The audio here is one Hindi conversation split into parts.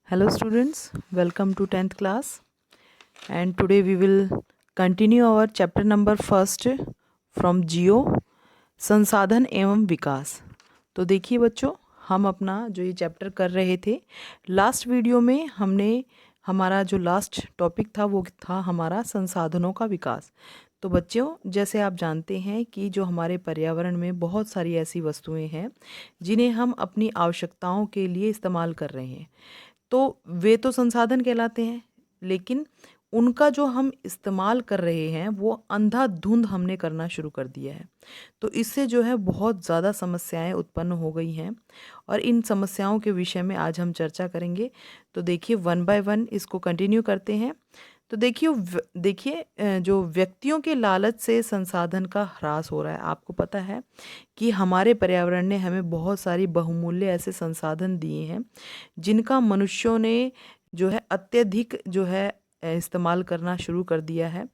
Hello students, welcome to 10th class and today we will continue our chapter number first from जियो संसाधन एवं विकास। तो देखिए बच्चों, हम अपना जो ये चैप्टर कर रहे थे लास्ट वीडियो में हमने हमारा जो लास्ट टॉपिक था वो था हमारा संसाधनों का विकास। तो बच्चों, जैसे आप जानते हैं कि जो हमारे पर्यावरण में बहुत सारी ऐसी वस्तुएं हैं जिन्हें हम अपनी आवश्यकताओं के लिए इस्तेमाल कर रहे हैं, तो वे तो संसाधन कहलाते हैं, लेकिन उनका जो हम इस्तेमाल कर रहे हैं वो अंधाधुंध हमने करना शुरू कर दिया है। तो इससे जो है बहुत ज़्यादा समस्याएं उत्पन्न हो गई हैं और इन समस्याओं के विषय में आज हम चर्चा करेंगे। तो देखिए, वन बाय वन इसको कंटिन्यू करते हैं। तो देखिए जो व्यक्तियों के लालच से संसाधन का ह्रास हो रहा है। आपको पता है कि हमारे पर्यावरण ने हमें बहुत सारी बहुमूल्य ऐसे संसाधन दिए हैं जिनका मनुष्यों ने जो है अत्यधिक जो है इस्तेमाल करना शुरू कर दिया है,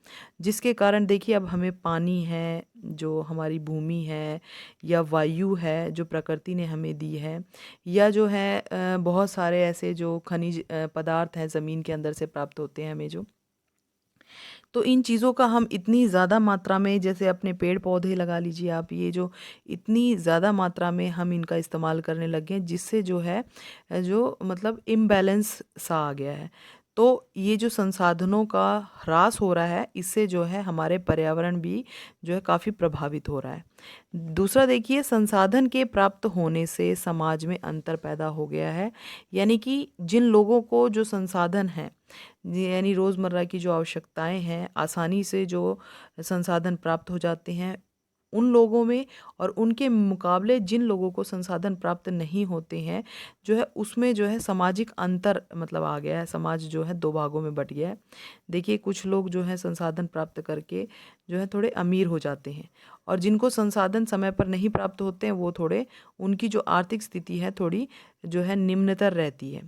जिसके कारण देखिए अब हमें पानी है, जो हमारी भूमि है, या वायु है जो प्रकृति ने हमें दी है, या जो है बहुत सारे ऐसे जो खनिज पदार्थ हैं ज़मीन के अंदर से प्राप्त होते हैं हमें जो। तो इन चीज़ों का हम इतनी ज़्यादा मात्रा में, जैसे अपने पेड़ पौधे लगा लीजिए आप, ये जो इतनी ज़्यादा मात्रा में हम इनका इस्तेमाल करने लगे हैं, जिससे जो है जो मतलब इम्बैलेंस सा आ गया है। तो ये जो संसाधनों का ह्रास हो रहा है, इससे जो है हमारे पर्यावरण भी जो है काफ़ी प्रभावित हो रहा है। दूसरा देखिए, संसाधन के प्राप्त होने से समाज में अंतर पैदा हो गया है। यानी कि जिन लोगों को जो संसाधन हैं, यानी रोज़मर्रा की जो आवश्यकताएं हैं, आसानी से जो संसाधन प्राप्त हो जाते हैं उन लोगों में, और उनके मुकाबले जिन लोगों को संसाधन प्राप्त नहीं होते हैं, जो है उसमें जो है सामाजिक अंतर मतलब आ गया है। समाज जो है दो भागों में बट गया है। देखिए, कुछ लोग जो है संसाधन प्राप्त करके जो है थोड़े अमीर हो जाते हैं, और जिनको संसाधन समय पर नहीं प्राप्त होते हैं वो थोड़े, उनकी जो आर्थिक स्थिति है थोड़ी जो है निम्नतर रहती है।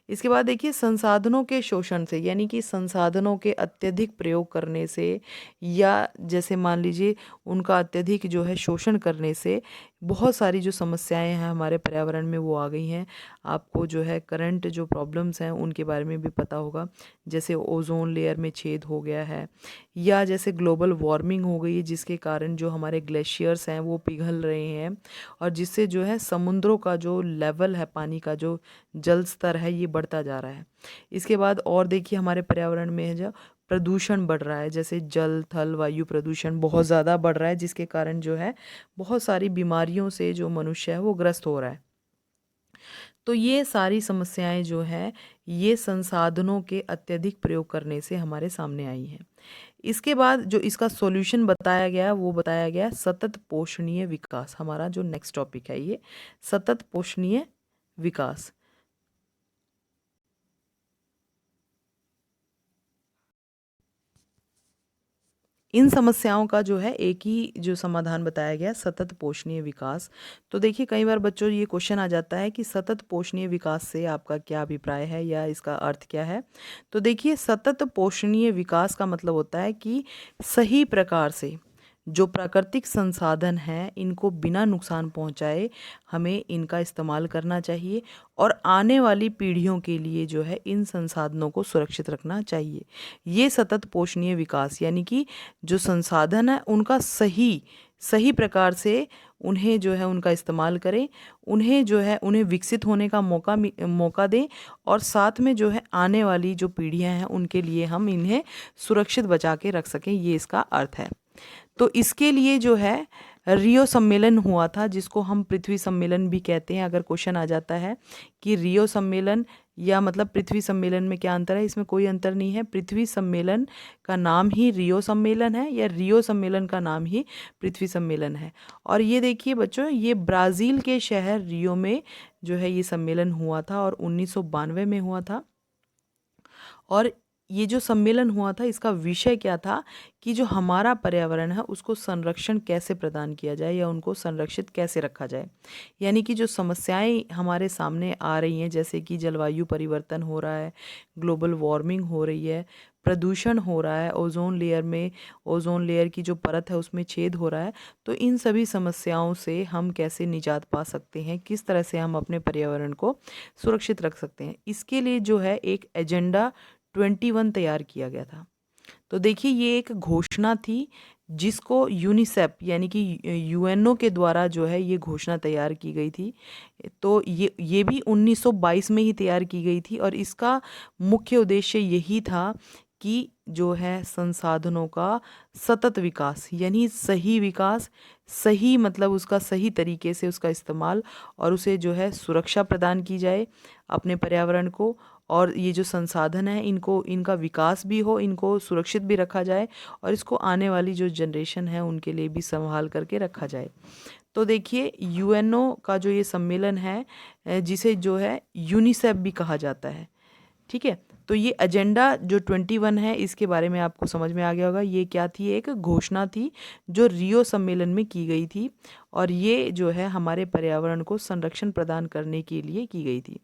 इसके बाद देखिए, संसाधनों के शोषण से, यानी कि संसाधनों के अत्यधिक प्रयोग करने से, या जैसे मान लीजिए उनका अत्यधिक जो है शोषण करने से बहुत सारी जो समस्याएं हैं हमारे पर्यावरण में वो आ गई हैं। आपको जो है करंट जो प्रॉब्लम्स हैं उनके बारे में भी पता होगा, जैसे ओजोन लेयर में छेद हो गया है, या जैसे ग्लोबल वार्मिंग हो गई है जिसके कारण जो हमारे ग्लेशियर्स हैं वो पिघल रहे हैं, और जिससे जो है समुद्रों का जो लेवल है, पानी का जो जल स्तर है, ये बढ़ता जा रहा है। इसके बाद और देखिए, हमारे पर्यावरण में है जो प्रदूषण बढ़ रहा है, जैसे जल थल वायु प्रदूषण बहुत ज़्यादा बढ़ रहा है, जिसके कारण जो है बहुत सारी बीमारियों से जो मनुष्य है वो ग्रस्त हो रहा है। तो ये सारी समस्याएं जो है ये संसाधनों के अत्यधिक प्रयोग करने से हमारे सामने आई हैं। इसके बाद जो इसका सॉल्यूशन बताया गया वो बताया गया सतत पोषणीय विकास। हमारा जो नेक्स्ट टॉपिक है ये सतत पोषणीय विकास। इन समस्याओं का जो है एक ही जो समाधान बताया गया, सतत पोषणीय विकास। तो देखिए, कई बार बच्चों ये क्वेश्चन आ जाता है कि सतत पोषणीय विकास से आपका क्या अभिप्राय है या इसका अर्थ क्या है। तो देखिए, सतत पोषणीय विकास का मतलब होता है कि सही प्रकार से जो प्राकृतिक संसाधन हैं इनको बिना नुकसान पहुंचाए हमें इनका इस्तेमाल करना चाहिए, और आने वाली पीढ़ियों के लिए जो है इन संसाधनों को सुरक्षित रखना चाहिए। ये सतत पोषणीय विकास, यानी कि जो संसाधन है उनका सही सही प्रकार से उन्हें जो है उनका इस्तेमाल करें, उन्हें जो है उन्हें विकसित होने का मौका दें, और साथ में जो है आने वाली जो पीढ़ियां हैं उनके लिए हम इन्हें सुरक्षित बचा के रख सकें, ये इसका अर्थ है। तो इसके लिए जो है रियो सम्मेलन हुआ था, जिसको हम पृथ्वी सम्मेलन भी कहते हैं। अगर क्वेश्चन आ जाता है कि रियो सम्मेलन या मतलब पृथ्वी सम्मेलन में क्या अंतर है, इसमें कोई अंतर नहीं है। पृथ्वी सम्मेलन का नाम ही रियो सम्मेलन है, या रियो सम्मेलन का नाम ही पृथ्वी सम्मेलन है। और ये देखिए बच्चों, ये ब्राज़ील के शहर रियो में जो है ये सम्मेलन हुआ था, और 1992 में हुआ था। और ये जो सम्मेलन हुआ था इसका विषय क्या था कि जो हमारा पर्यावरण है उसको संरक्षण कैसे प्रदान किया जाए, या उनको संरक्षित कैसे रखा जाए। यानी कि जो समस्याएं हमारे सामने आ रही हैं, जैसे कि जलवायु परिवर्तन हो रहा है, ग्लोबल वार्मिंग हो रही है, प्रदूषण हो रहा है, ओजोन लेयर में, ओजोन लेयर की जो परत है उसमें छेद हो रहा है। तो इन सभी समस्याओं से हम कैसे निजात पा सकते हैं, किस तरह से हम अपने पर्यावरण को सुरक्षित रख सकते हैं, इसके लिए जो है एक एजेंडा 21 तैयार किया गया था। तो देखिए ये एक घोषणा थी जिसको यूनिसेफ यानी कि यूएनओ के द्वारा जो है ये घोषणा तैयार की गई थी। तो ये भी 1922 में ही तैयार की गई थी और इसका मुख्य उद्देश्य यही था कि जो है संसाधनों का सतत विकास, यानी सही विकास, सही मतलब उसका सही तरीके से उसका इस्तेमाल, और उसे जो है सुरक्षा प्रदान की जाए अपने पर्यावरण को, और ये जो संसाधन है इनको, इनका विकास भी हो, इनको सुरक्षित भी रखा जाए, और इसको आने वाली जो जनरेशन है उनके लिए भी संभाल करके रखा जाए। तो देखिए यूएनओ का जो ये सम्मेलन है, जिसे जो है यूनिसेफ भी कहा जाता है, ठीक है। तो ये एजेंडा जो 21 है इसके बारे में आपको समझ में आ गया होगा। ये क्या थी, एक घोषणा थी जो रियो सम्मेलन में की गई थी, और ये जो है हमारे पर्यावरण को संरक्षण प्रदान करने के लिए की गई थी।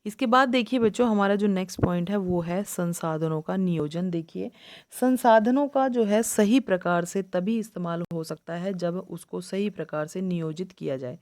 इसके बाद देखिए बच्चों, हमारा जो नेक्स्ट पॉइंट है वो है संसाधनों का नियोजन। देखिए संसाधनों का जो है सही प्रकार से तभी इस्तेमाल हो सकता है जब उसको सही प्रकार से नियोजित किया जाए।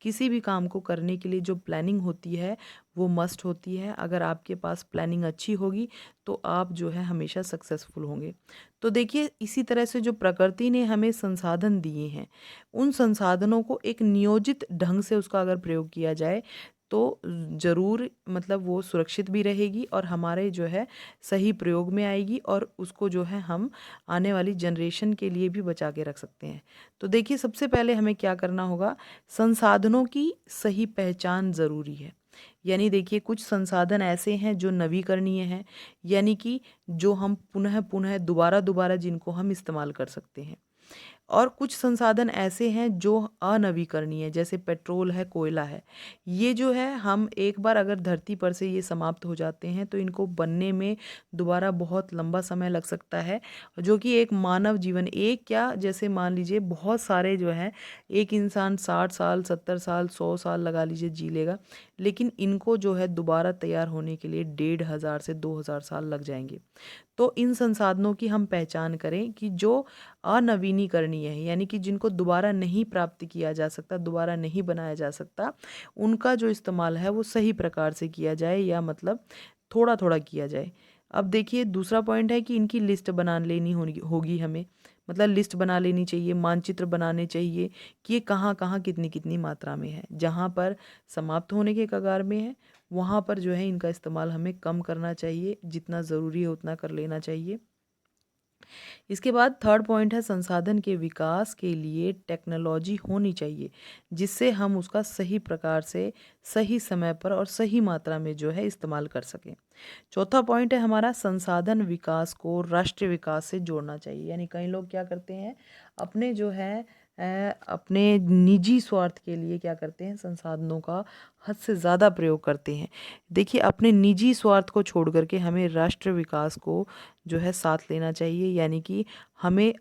किसी भी काम को करने के लिए जो प्लानिंग होती है वो मस्ट होती है। अगर आपके पास प्लानिंग अच्छी होगी तो आप जो है हमेशा सक्सेसफुल होंगे। तो देखिए इसी तरह से जो प्रकृति ने हमें संसाधन दिए हैं, उन संसाधनों को एक नियोजित ढंग से उसका अगर प्रयोग किया जाए तो ज़रूर मतलब वो सुरक्षित भी रहेगी और हमारे जो है सही प्रयोग में आएगी, और उसको जो है हम आने वाली जनरेशन के लिए भी बचा के रख सकते हैं। तो देखिए सबसे पहले हमें क्या करना होगा, संसाधनों की सही पहचान ज़रूरी है। यानी देखिए कुछ संसाधन ऐसे हैं जो नवीकरणीय हैं, यानी कि जो हम पुनः पुनः दोबारा दोबारा जिनको हम इस्तेमाल कर सकते हैं, और कुछ संसाधन ऐसे हैं जो अनवीकरणीय है, जैसे पेट्रोल है, कोयला है। ये जो है हम एक बार अगर धरती पर से ये समाप्त हो जाते हैं तो इनको बनने में दोबारा बहुत लंबा समय लग सकता है, जो कि एक मानव जीवन, एक क्या जैसे मान लीजिए बहुत सारे जो है, एक इंसान 60 साल, 70 साल, 100 साल लगा लीजिए जी लेगा, लेकिन इनको जो है दोबारा तैयार होने के लिए 1500 से 2000 साल लग जाएंगे। तो इन संसाधनों की हम पहचान करें कि जो अनवीनीकरणीय है, यानी कि जिनको दोबारा नहीं प्राप्त किया जा सकता, दोबारा नहीं बनाया जा सकता, उनका जो इस्तेमाल है वो सही प्रकार से किया जाए, या मतलब थोड़ा थोड़ा किया जाए। अब देखिए दूसरा पॉइंट है कि इनकी लिस्ट बना लेनी होगी हमें, मतलब लिस्ट बना लेनी चाहिए, मानचित्र बनाने चाहिए कि ये कहाँ कहाँ कितनी कितनी मात्रा में है। जहाँ पर समाप्त होने के कगार में है वहाँ पर जो है इनका इस्तेमाल हमें कम करना चाहिए, जितना ज़रूरी है उतना कर लेना चाहिए। इसके बाद थर्ड पॉइंट है संसाधन के विकास के लिए टेक्नोलॉजी होनी चाहिए, जिससे हम उसका सही प्रकार से, सही समय पर और सही मात्रा में जो है इस्तेमाल कर सकें। चौथा पॉइंट है हमारा, संसाधन विकास को राष्ट्रीय विकास से जोड़ना चाहिए। यानी कई लोग क्या करते हैं, अपने जो है अपने निजी स्वार्थ के लिए क्या करते हैं, संसाधनों का हद से ज़्यादा प्रयोग करते हैं। देखिए अपने निजी स्वार्थ को छोड़ करके हमें राष्ट्र विकास को जो है साथ लेना चाहिए, यानी कि हमें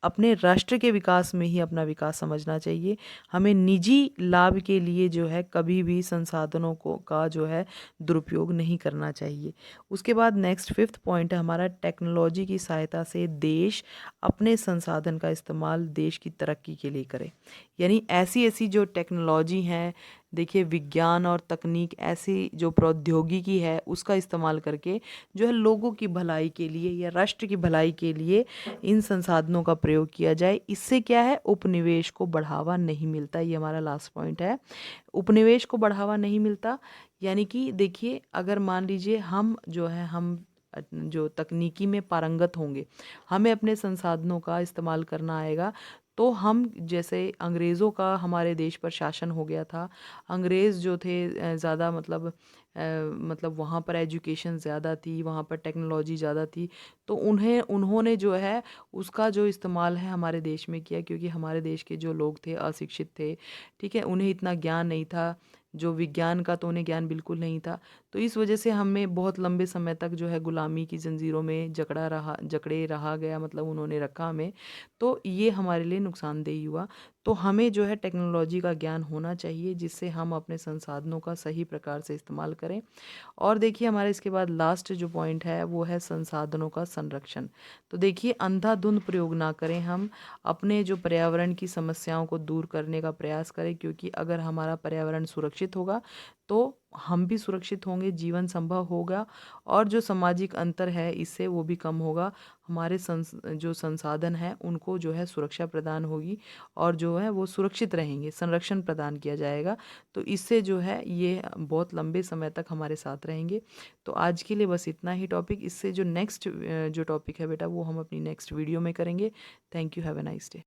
अपने राष्ट्र के विकास में ही अपना विकास समझना चाहिए। हमें निजी लाभ के लिए जो है कभी भी संसाधनों को का जो है दुरुपयोग नहीं करना चाहिए। उसके बाद नेक्स्ट फिफ्थ पॉइंट है हमारा, टेक्नोलॉजी की सहायता से देश अपने संसाधन का इस्तेमाल देश की तरक्की के लिए करे। यानी ऐसी ऐसी जो टेक्नोलॉजी हैं, देखिए विज्ञान और तकनीक, ऐसी जो प्रौद्योगिकी है उसका इस्तेमाल करके जो है लोगों की भलाई के लिए या राष्ट्र की भलाई के लिए इन संसाधनों का प्रयोग किया जाए। इससे क्या है, उपनिवेश को बढ़ावा नहीं मिलता। ये हमारा लास्ट पॉइंट है, उपनिवेश को बढ़ावा नहीं मिलता। यानी कि देखिए अगर मान लीजिए हम जो है हम जो तकनीकी में पारंगत होंगे, हमें अपने संसाधनों का इस्तेमाल करना आएगा, तो हम जैसे अंग्रेज़ों का हमारे देश पर शासन हो गया था, अंग्रेज़ जो थे ज़्यादा मतलब वहाँ पर एजुकेशन ज़्यादा थी, वहाँ पर टेक्नोलॉजी ज़्यादा थी, तो उन्होंने जो है उसका जो इस्तेमाल है हमारे देश में किया, क्योंकि हमारे देश के जो लोग थे अशिक्षित थे, ठीक है, उन्हें इतना ज्ञान नहीं था जो विज्ञान का तो उन्हें ज्ञान बिल्कुल नहीं था। तो इस वजह से हमें बहुत लंबे समय तक जो है गुलामी की ज़ंजीरों में जकड़े रहा गया, मतलब उन्होंने रखा हमें। तो ये हमारे लिए नुकसानदेही हुआ। तो हमें जो है टेक्नोलॉजी का ज्ञान होना चाहिए, जिससे हम अपने संसाधनों का सही प्रकार से इस्तेमाल करें। और देखिए हमारे इसके बाद लास्ट जो पॉइंट है वो है संसाधनों का संरक्षण। तो देखिए अंधाधुंध प्रयोग ना करें, हम अपने जो पर्यावरण की समस्याओं को दूर करने का प्रयास करें, क्योंकि अगर हमारा पर्यावरण सुरक्षित होगा तो हम भी सुरक्षित होंगे, जीवन संभव होगा, और जो सामाजिक अंतर है इससे वो भी कम होगा। हमारे जो संसाधन हैं उनको जो है सुरक्षा प्रदान होगी, और जो है वो सुरक्षित रहेंगे, संरक्षण प्रदान किया जाएगा। तो इससे जो है ये बहुत लंबे समय तक हमारे साथ रहेंगे। तो आज के लिए बस इतना ही टॉपिक। इससे जो नेक्स्ट जो टॉपिक है बेटा वो हम अपनी नेक्स्ट वीडियो में करेंगे। Thank you, have a nice day.